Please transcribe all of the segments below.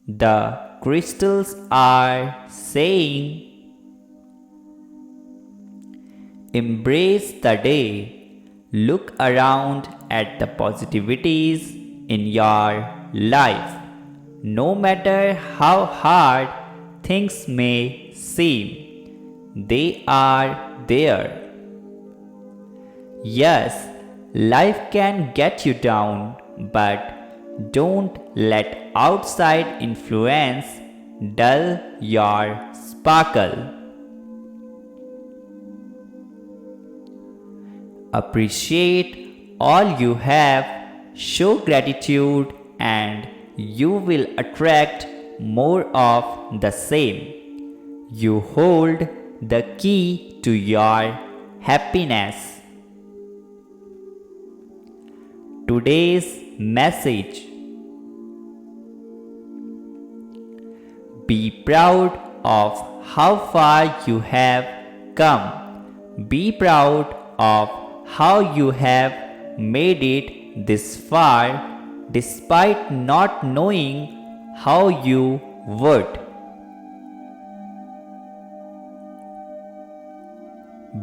The crystals are saying, embrace the day. Look around at the positivities in your life. No matter how hard things may seem, they are there. Yes, life can get you down, but don't let outside influence dull your sparkle. Appreciate all you have, show gratitude, and you will attract more of the same. You hold the key to your happiness. Today's message: be proud of how far you have come. Be proud of how you have made it this far despite not knowing how you would.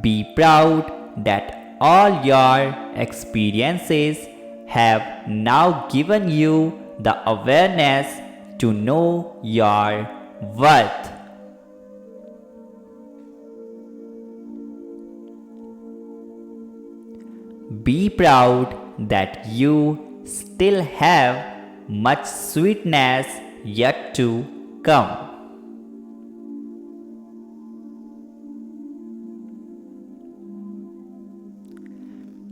Be proud that all your experiences have now given you the awareness to know your worth. Be proud that you still have much sweetness yet to come.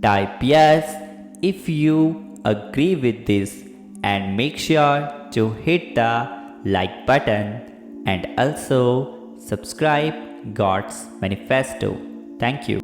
Type yes if you agree with this and make sure to hit the like button and also subscribe God's Manifesto. Thank you.